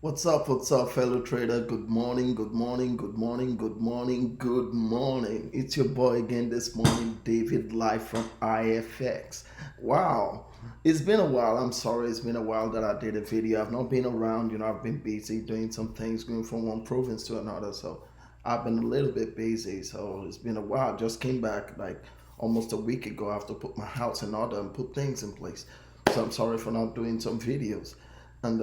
What's up, fellow trader? Good morning, good morning, good morning, good morning, good morning. It's your boy again this morning, David, live from IFX. Wow, it's been a while. I'm sorry, it's been a while that I did a video. I've not been around, I've been busy doing some things, going from one province to another. So I've been a little bit busy. So it's been a while. I just came back like almost a week ago. I have to put my house in order and put things in place. So I'm sorry for not doing some videos. And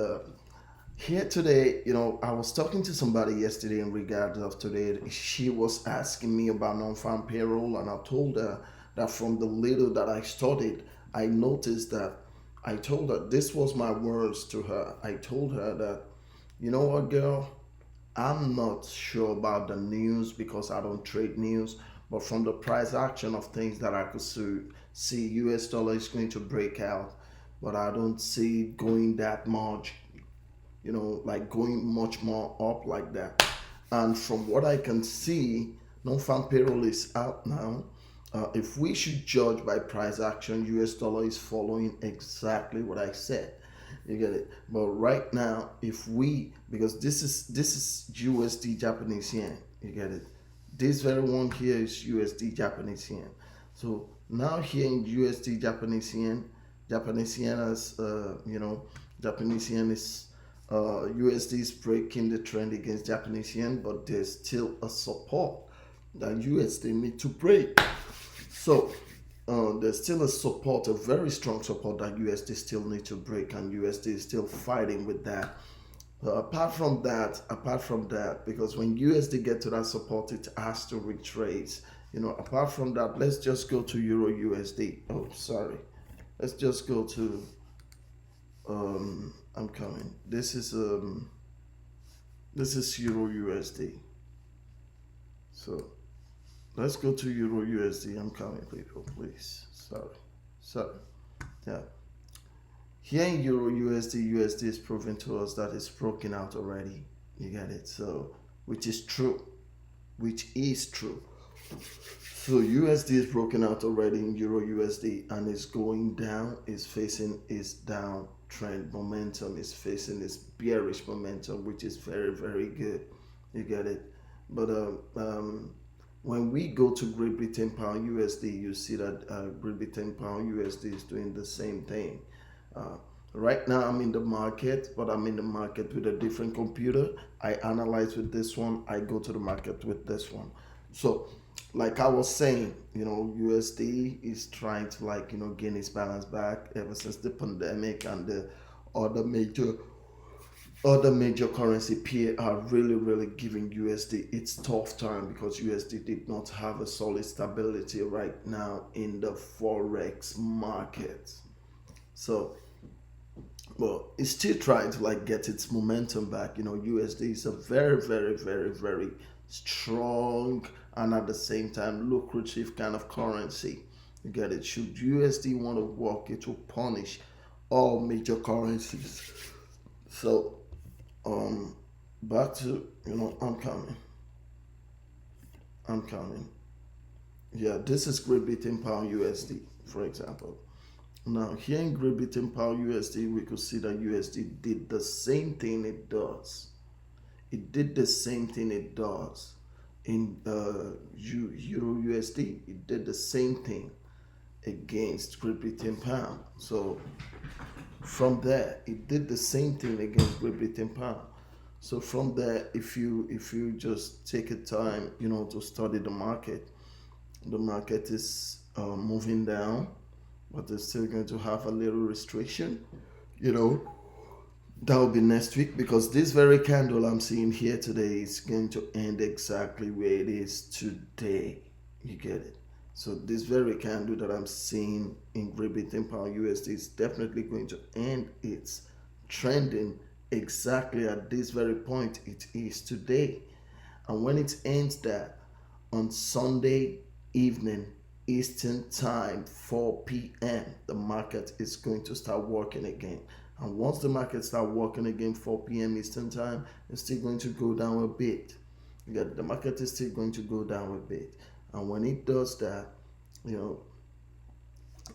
here today, I was talking to somebody yesterday in regards of today. She was asking me about non-farm payroll, and I told her that from the little that I studied, I noticed that I told her this was my words to her. I told her that, you know what, girl, I'm not sure about the news because I don't trade news, but from the price action of things that I could see US dollar is going to break out, but I don't see it going that much, like going much more up like that. And from what I can see, non-farm payroll is out now. If we should judge by price action, US dollar is following exactly what I said. You get it. But right now, if we because this is USD Japanese yen, you get it. This very one here is USD Japanese yen. So now here in USD Japanese yen as Japanese yen is USD is breaking the trend against Japanese yen, but there's still a support that USD need to break. So there's still a support, a very strong support that USD still need to break, and USD is still fighting with that. Apart from that, because when USD get to that support, it has to retrace. Apart from that, let's just go to Euro USD. Oh, sorry. Let's just go to. I'm coming. This is Euro USD. So let's go to Euro USD. I'm coming, people. Please. Sorry. So yeah. Here in Euro USD is proving to us that it's broken out already. You get it? So, which is true. Which is true. So USD is broken out already in Euro USD and is going down, is facing its downtrend momentum, is facing its bearish momentum, which is very, very good. You get it? But when we go to Great Britain pound USD, you see that Great Britain pound USD is doing the same thing. Uh, right now, I'm in the market, but I'm in the market with a different computer. I analyze with this one, I go to the market with this one. So, like I was saying, USD is trying to gain its balance back ever since the pandemic and the other major other major currency peer are really, really giving USD its tough time because USD did not have a solid stability right now in the forex market. So, well, it's still trying to get its momentum back. USD is a very, very, very, very strong and at the same time lucrative kind of currency. You get it? Should USD want to work, it will punish all major currencies. So um back to I'm coming. Yeah, this is Great Britain pound USD, for example. Now here in Great Britain pound USD, we could see that USD did the same thing it does. It did the same thing it does in Euro USD. It did the same thing against Great Britain pound. So from there, it did the same thing against Great Britain pound. So from there, if you just take a time, to study the market is moving down, but it's still going to have a little restriction. You know, that will be next week because this very candle I'm seeing here today is going to end exactly where it is today. You get it? So this very candle that I'm seeing in Great Britain pound USD is definitely going to end its trending exactly at this very point it is today. And when it ends that on Sunday evening Eastern Time, 4 p.m., the market is going to start working again. And once the market start working again, 4 p.m. Eastern Time, it's still going to go down a bit. The market is still going to go down a bit. And when it does that, you know,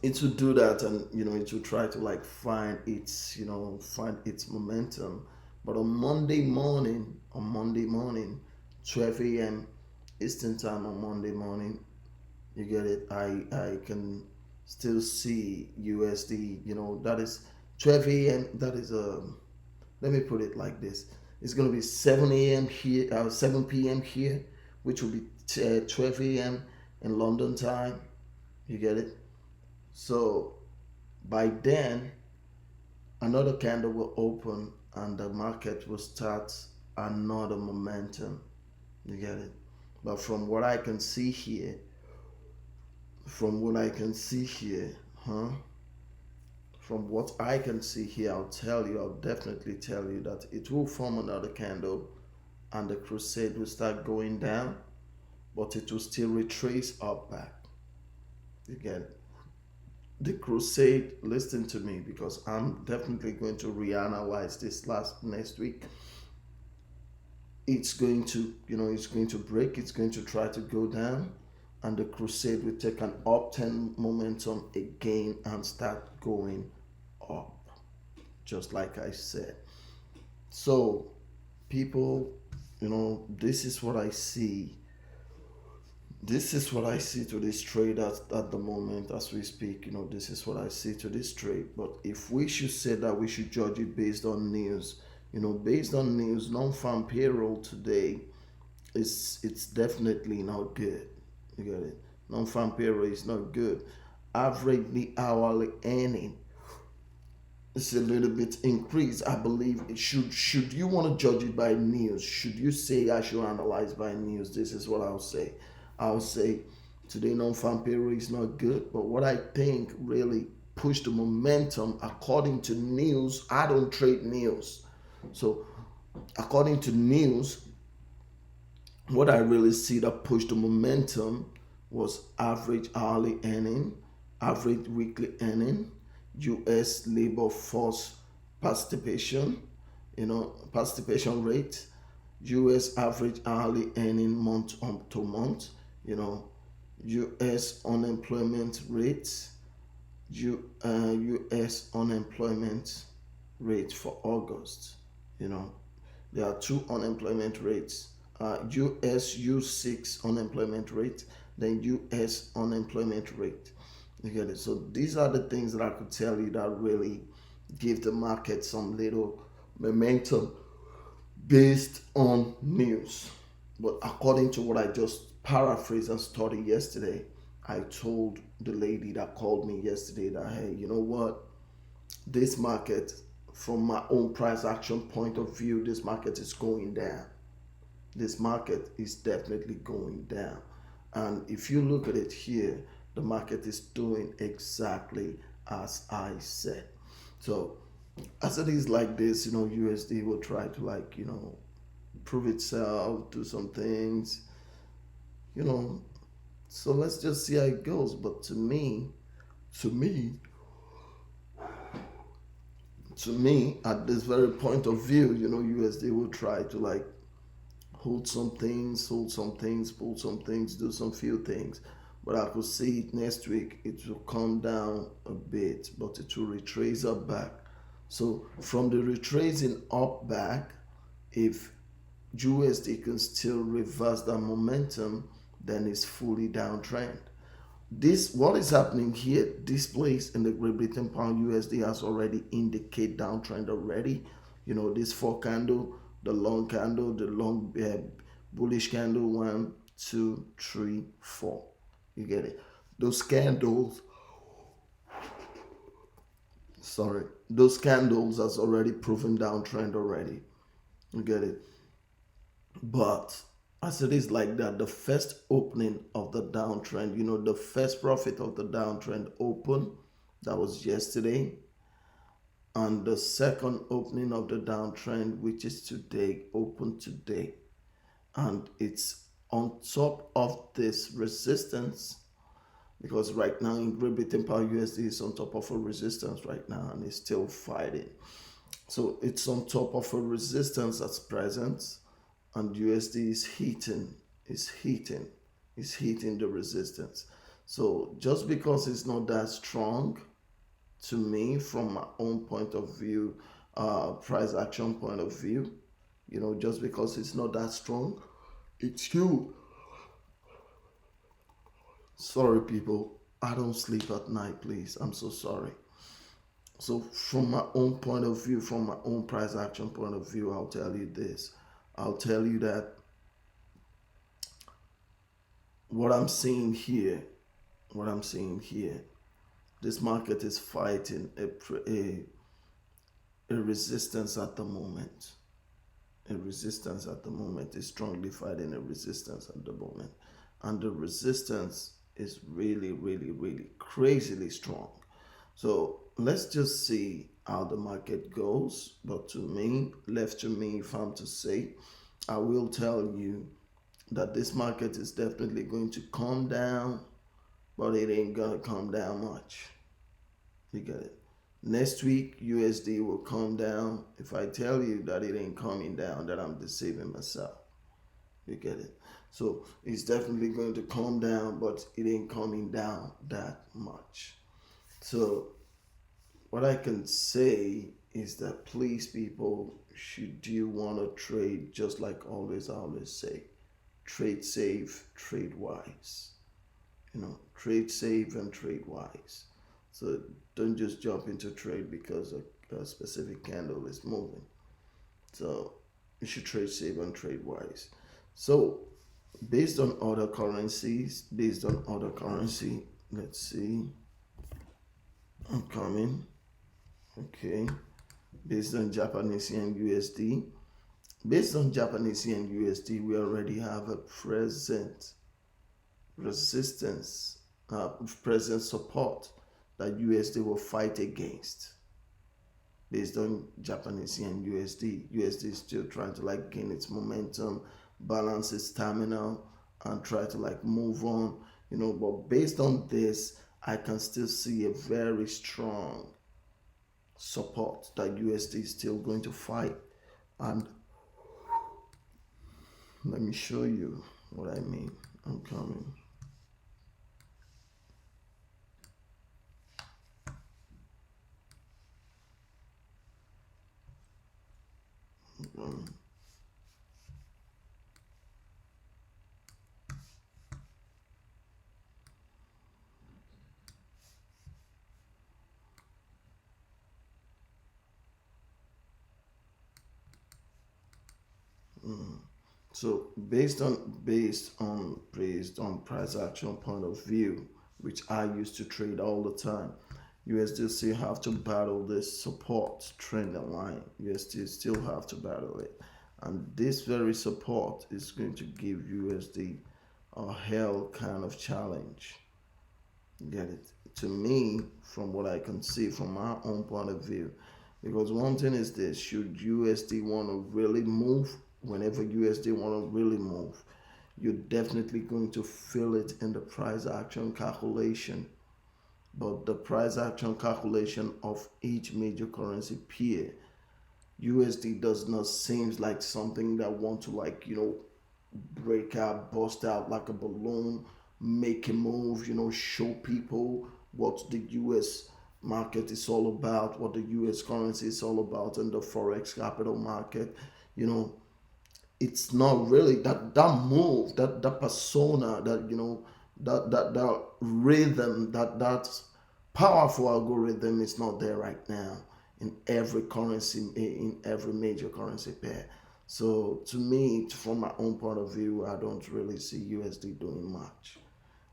it will do that, and it will try to find its momentum But on Monday morning, 12 a.m. Eastern time on Monday morning, you get it. I can still see USD. That is 12 a.m. That is let me put it like this. It's going to be 7 a.m. here, 7 p.m. here, which will be 12 a.m. in London time. You get it? So by then, another candle will open and the market will start another momentum. You get it? But from what I can see here, huh? From what I can see here, I'll definitely tell you that it will form another candle and the crusade will start going down, but it will still retrace up back. You get it? The crusade, listen to me because I'm definitely going to reanalyze this last next week. It's going to break, it's going to try to go down, and the crusade will take an upturn momentum again and start going up, just like I said. So, people, this is what I see. This is what I see to this trade at the moment as we speak. This is what I see to this trade. But if we should say that we should judge it based on news, based on news, non-farm payroll today it's definitely not good. You get it? Non-farm payroll is not good. Averagely hourly earning is a little bit increased. I believe it should you want to judge it by news, should you say I should analyze by news, this is what I'll say. I'll say today non-farm payroll is not good, but what I think really pushed the momentum according to news, I don't trade news. So according to news, what I really see that pushed the momentum was average hourly earning, average weekly earning, U.S. labor force participation, participation rate, U.S. average hourly earning month on to month, you know, U.S. unemployment rate, U.S. unemployment rate for August. You know, there are two unemployment rates: US U6 unemployment rate, then US unemployment rate. You get it? So these are the things that I could tell you that really give the market some little momentum based on news. But according to what I just paraphrased and studied yesterday, I told the lady that called me yesterday that, hey, you know what? This market, from my own price action point of view, this market is going down. This market is definitely going down. And if you look at it here, the market is doing exactly as I said. So as it is like this, USD will try to prove itself, do some things, you know. So let's just see how it goes. But to me, at this very point of view, USD will try to hold some things, pull some things, do some few things. But I could see it next week, it will come down a bit, but it will retrace up back. So from the retracing up back, if USD can still reverse that momentum, then it's fully downtrend. This what is happening here, this place in the Great Britain pound USD has already indicate downtrend already. This four candle, the long candle, the long bullish candle, 1 2 3 4. You get it? Those candles, those candles has already proven downtrend already. You get it? But as it is like that, the first opening of the downtrend, the first profit of the downtrend open, that was yesterday. And the second opening of the downtrend, which is today, open today. And it's on top of this resistance, because right now in Great Britain pound USD is on top of a resistance right now and it's still fighting. So it's on top of a resistance that's present, and USD is hitting the resistance. So just because it's not that strong, to me, from my own point of view, price action point of view. Just because it's not that strong, it's still. Sorry, people. I don't sleep at night, please. I'm so sorry. So, from my own point of view, from my own price action point of view, I'll tell you this. I'll tell you that what I'm seeing here, what I'm seeing here, this market is fighting a resistance at the moment. A resistance at the moment is strongly fighting a resistance at the moment. And the resistance is really, really, really crazily strong. So let's just see how the market goes. But left to me, if I'm to say, I will tell you that this market is definitely going to come down, but it ain't gonna come down much. You get it? Next week, USD will come down. If I tell you that it ain't coming down, that I'm deceiving myself. You get it? So it's definitely going to come down, but it ain't coming down that much. So what I can say is that please, people, should you want to trade, just like I always say, trade safe, trade wise. Trade safe and trade wise. So don't just jump into trade because a specific candle is moving. So you should trade safe and trade wise. So based on other currency, let's see. I'm coming. Okay. Based on Japanese yen USD. Based on Japanese yen USD, we already have a present resistance, present support that USD will fight against. Based on Japanese yen USD, USD is still trying to gain its momentum, balance its stamina, and try to move on. But based on this, I can still see a very strong support that USD is still going to fight. And let me show you what I mean. I'm coming. So based on price action point of view, which I used to trade all the time, USD still have to battle this support trend line. USD still have to battle it, and this very support is going to give USD a hell kind of challenge. Get it? To me, from what I can see from my own point of view, because one thing is this: should USD want to really move, whenever USD want to really move, you're definitely going to feel it in the price action calculation. But the price action calculation of each major currency pair, USD does not seem like something that want to break out, bust out like a balloon, make a move, show people what the US market is all about, what the US currency is all about, and the forex capital market. It's not really that move, that persona, that rhythm, that powerful algorithm is not there right now in every currency, in every major currency pair. So to me, from my own point of view, I don't really see USD doing much.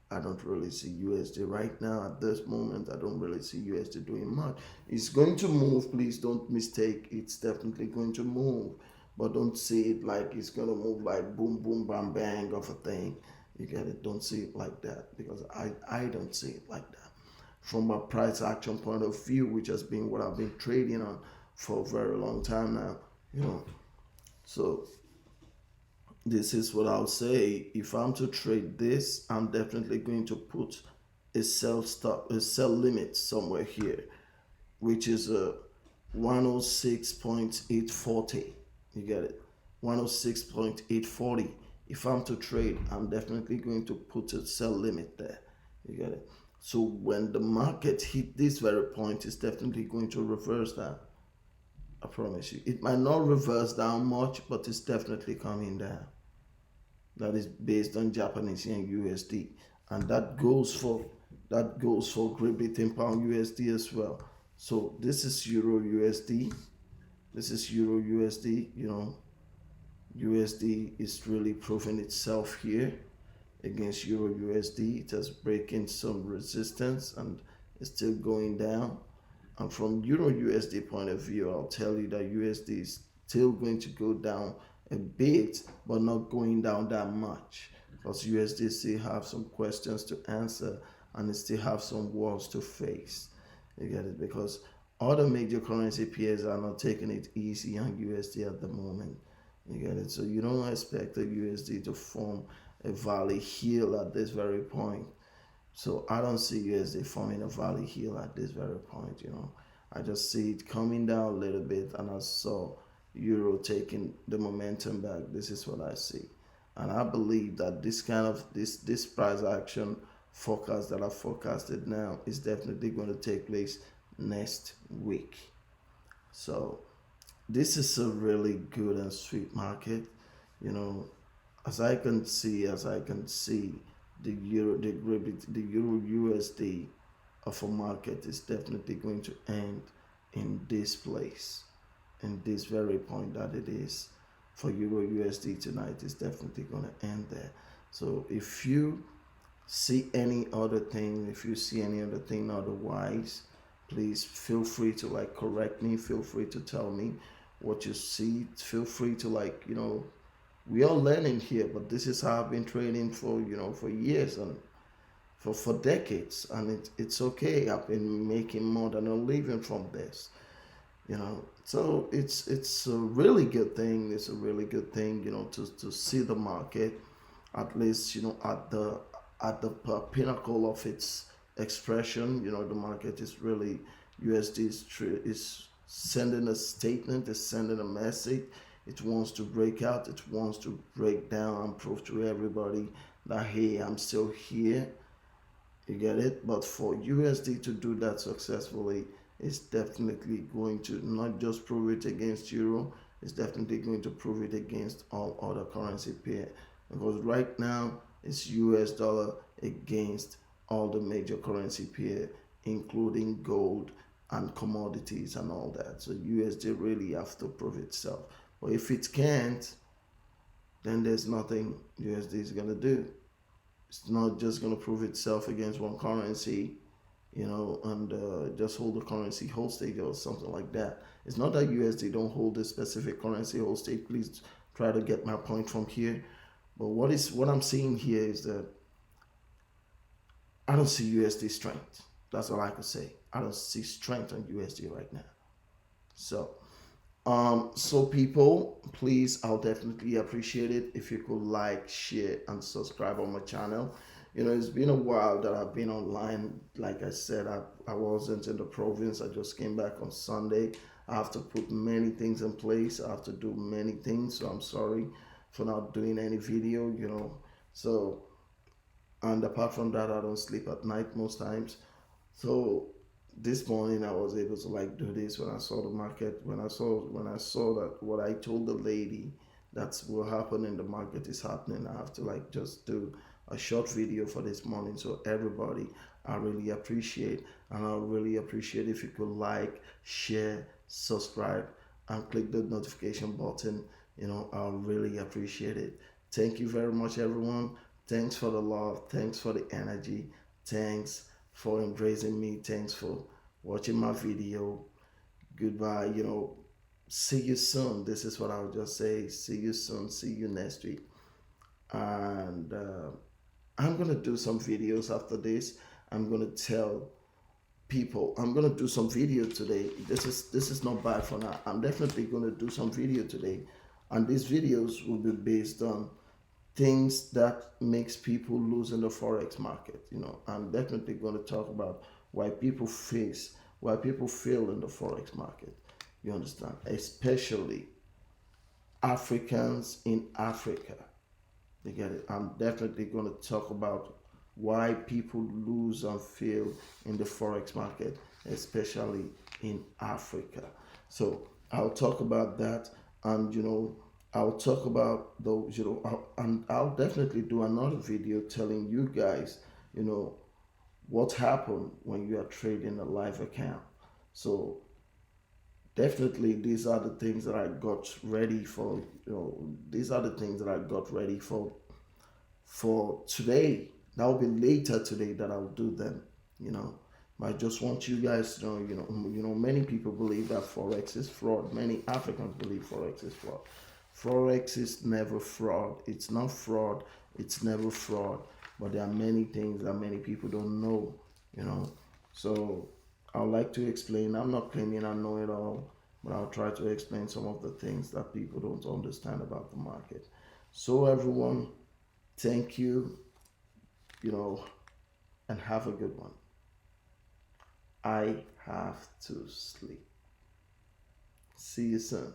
I don't really see USD right now at this moment. I don't really see USD doing much. It's going to move. Please don't mistake. It's definitely going to move, but don't see it like it's gonna move like boom, boom, bam, bang of a thing. You get it? Don't see it like that, because I don't see it like that. From a price action point of view, which has been what I've been trading on for a very long time now, So this is what I'll say. If I'm to trade this, I'm definitely going to put a sell limit somewhere here, which is a 106.840. You get it? 106.840. If I'm to trade, I'm definitely going to put a sell limit there. You get it? So when the market hit this very point, it's definitely going to reverse that. I promise you. It might not reverse down much, but it's definitely coming down. That is based on Japanese yen USD, and that goes for Great Britain pound USD as well. So this is Euro USD. This is Euro USD. USD is really proving itself here against Euro USD. It has breaking some resistance and it's still going down. And from Euro USD point of view, I'll tell you that USD is still going to go down a bit, but not going down that much because USD still have some questions to answer and it still have some wars to face. You get it? Because other major currency peers are not taking it easy on USD at the moment. You get it? So you don't expect the USD to form a valley heel at this very point. So I don't see USD forming a valley heel at this very point. I just see it coming down a little bit, and I saw Euro taking the momentum back. This is what I see, and I believe that this kind of this price action forecast that I forecasted now is definitely going to take place next week. So this is a really good and sweet market. You know, as I can see, the Euro USD of a market is definitely going to end in this place, in this very point that it is for Euro USD tonight is definitely going to end there. So if you see any other thing, if you see any other thing otherwise, please feel free to like correct me. Feel free to tell me what you see. Feel free to we are learning here, but this is how I've been trading for years and for decades, and it's okay. I've been making more than a living from this. So it's a really good thing. It's a really good thing, to see the market at least, at the pinnacle of its expression. The market is really USD is sending a statement, is sending a message. It wants to break out, it wants to break down and prove to everybody that hey, I'm still here. You get it? But for USD to do that successfully, it's definitely going to not just prove it against Euro, it's definitely going to prove it against all other currency pair. Because right now it's US dollar against all the major currency pair, including gold and commodities and all that. So USD really have to prove itself. But if it can't, then there's nothing USD is gonna do. It's not just gonna prove itself against one currency, and just hold the currency hold state or something like that. It's not that USD don't hold a specific currency hold state. Please try to get my point from here. But what I'm seeing here is that I don't see USD strength. That's all I can say. I don't see strength on USD right now. So people, please, I'll definitely appreciate it if you could like, share, and subscribe on my channel. It's been a while that I've been online. Like I said, I wasn't in the province. I just came back on Sunday. I have to put many things in place. I have to do many things. So I'm sorry for not doing any video. So, and apart from that, I don't sleep at night most times. So this morning I was able to do this when I saw the market, when I saw that what I told the lady that's what happened in the market is happening. I have to just do a short video for this morning. So everybody, I really appreciate, and I really appreciate if you could like, share, subscribe, and click the notification button. I'll really appreciate it. Thank you very much, everyone. Thanks for the love, thanks for the energy, thanks for embracing me, thanks for watching my video. Goodbye. See you soon. This is what I would just say. See you soon. See you next week. And I'm gonna do some videos after this. I'm gonna tell people I'm gonna do some video today. This is not bad for now. I'm definitely gonna do some video today, and these videos will be based on things that makes people lose in the forex market. I'm definitely going to talk about why people fail in the forex market. You understand? Especially Africans in Africa. You get it? I'm definitely going to talk about why people lose and fail in the forex market, especially in Africa. So I'll talk about that, and I'll talk about those, and I'll definitely do another video telling you guys, you know, what happened when you are trading a live account. So definitely these are the things that I got ready for. These are the things that I got ready for today. That will be later today that I'll do them. You know, I just want you guys to know. Many people believe that forex is fraud. Many Africans believe forex is fraud. Forex is never fraud. It's not fraud. It's never fraud. But there are many things that many people don't know. You know, so I would like to explain. I'm not claiming I know it all, but I'll try to explain some of the things that people don't understand about the market. So everyone, thank you, you know, and have a good one. I have to sleep. See you soon.